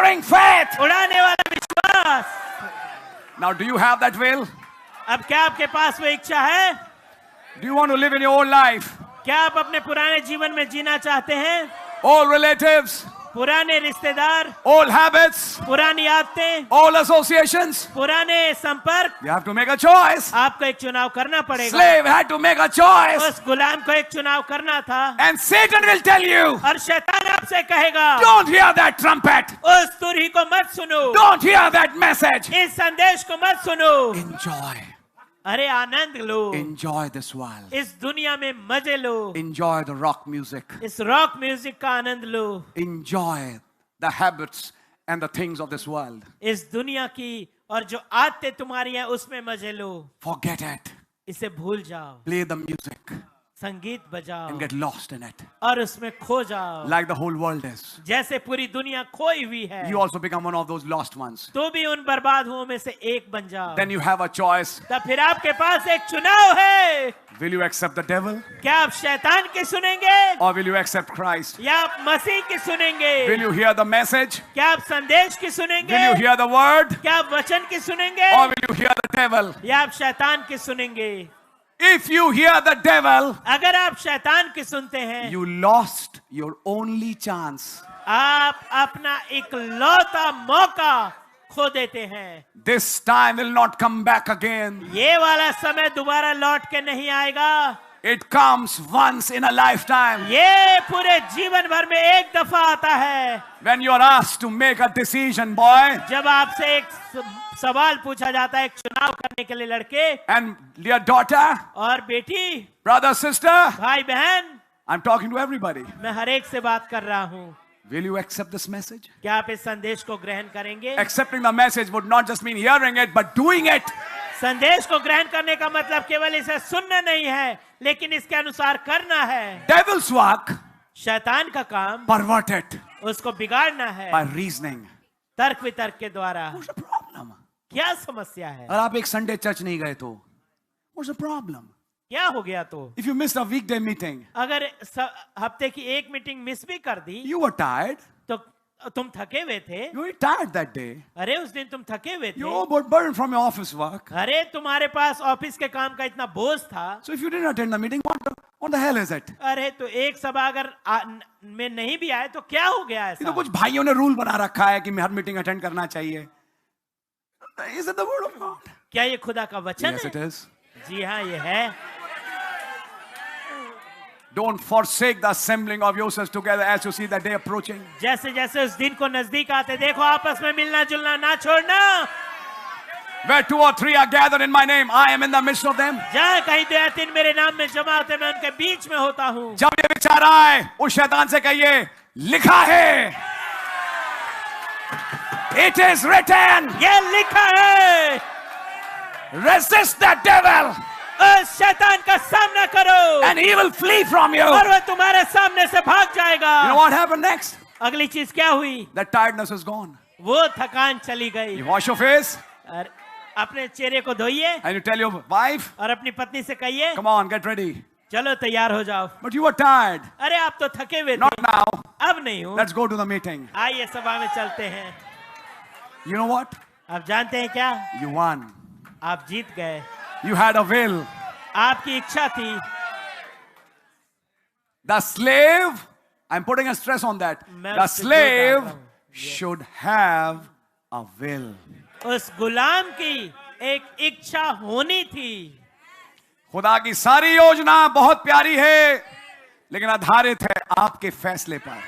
soaring faith. उड़ाने वाला विश्वास। Now, do you have that will? अब क्या आपके पास वो इच्छा है? Do you want to live in your old life? क्या आप अपने पुराने जीवन में जीना चाहते हैं? Old relatives, पुराने रिश्तेदार, old habits, पुरानी आदतें, old associations. पुराने संपर्क। You have to make a choice. आपको एक चुनाव करना पड़ेगा। Slave had to make a choice. उस गुलाम को एक चुनाव करना था। And Satan will tell you, और शैतान आपसे कहेगा, don't hear that trumpet. उस तुरही को मत सुनो, Don't hear that message. इस संदेश को मत सुनो। Enjoy. अरे आनंद लो, Enjoy this world. इस दुनिया में मजे लो, Enjoy the rock music. इस रॉक म्यूजिक का आनंद लो, Enjoy the habits and the things of this world. इस दुनिया की और जो आदतें तुम्हारी हैं उसमें मजे लो। Forget it. इसे भूल जाओ, Play the music संगीत बजाओ and get lost in it. और उसमें खो जाओ, Like the whole world is. जैसे पूरी दुनिया खोई हुई है। You also become one of those lost ones. तो भी उन बर्बाद हुओं में से एक बन जाओ। Then you have a choice. तब फिर आपके पास एक चुनाव है। Will you accept the devil क्या आप शैतान की सुनेंगे or will you accept Christ? या आप मसीह की सुनेंगे? Will you hear the message? क्या आप संदेश की सुनेंगे? Will you hear the word क्या आप वचन की सुनेंगे or will you hear the devil? या आप शैतान की सुनेंगे? If you hear the devil, अगर आप शैतान की सुनते हैं, you lost your only chance. आप अपना इकलौता मौका खो देते हैं। This time will not come back again. ये वाला समय दोबारा लौट के नहीं आएगा। It comes once in a lifetime. ये पूरे जीवन भर में एक दफा आता है। When you are asked to make a decision, boy, जब आपसे एक सवाल पूछा जाता है एक चुनाव करने के लिए लड़के and dear daughter, और बेटी, brother, sister, भाई बहन, I'm talking to everybody. मैं हर एक से बात कर रहा हूँ। Will you accept this message? क्या आप इस संदेश को ग्रहण करेंगे? Accepting the message would not just mean hearing it, but doing it. संदेश को ग्रहण करने का मतलब केवल इसे सुनना नहीं है, लेकिन इसके अनुसार करना है। Devil's work, शैतान का काम pervert it उसको बिगाड़ना है by reasoning. तर्क वितर्क के द्वारा। What's the problem? क्या समस्या है? अगर आप एक संडे चर्च नहीं गए तो what's the problem? क्या हो गया तो? If you missed a weekday meeting, अगर हफ्ते की एक मीटिंग मिस भी कर दी you were tired. तो तुम थके हुए थे। You were tired that day. अरे उस दिन तुम थके हुए You थे। were burdened from your office work. अरे तुम्हारे पास ऑफिस के काम का इतना बोझ था। So if you didn't attend the meeting, what the hell is it? अरे तो एक सभा अगर में नहीं भी आए तो क्या हो गया ये तो ऐसा? कुछ भाइयों ने रूल बना रखा है कि हर मीटिंग अटेंड करना चाहिए. Is it the word of God? क्या ये खुदा का वचन Yes, है? it is. जी हाँ, ये है। Don't forsake the assembling of yourselves together as you see the day approaching. जैसे जैसे उस दिन को नजदीक आते देखो, आपस में मिलना जुलना ना छोड़ना। Where 2 or 3 are gathered in my name, I am in the midst of them. जहाँ कहीं 2 या 3 मेरे नाम में जमा होते मैं उनके बीच में होता हूँ। जब ये विचार आए, उस शैतान से कहिए, लिखा है. It is written. ये लिखा है। Resist the devil उस शैतान का सामना करो and he will flee from you. और वह तुम्हारे सामने से भाग जाएगा। You know what happened next? अगली चीज क्या हुई? The tiredness is gone. वो थकान चली गई। You wash your face और अपने चेहरे को धोइए and you tell your wife, और अपनी पत्नी से कहिए, come on, get ready. चलो तैयार हो जाओ। But you were tired. अरे आप तो थके हुए थे। Not now. अब नहीं हूँ। Let's go to the meeting. आइए सभा में चलते हैं। You know what? आप जानते हैं क्या? You won. आप जीत गए। You had a will. आपकी इच्छा थी। The slave, I'm putting a stress on that. मैं The उस पे जोर डाल slave रहा हूँ। should have a will. उस गुलाम की एक इच्छा होनी थी। खुदा की सारी योजना बहुत प्यारी है, लेकिन आधारित है आपके फैसले पर.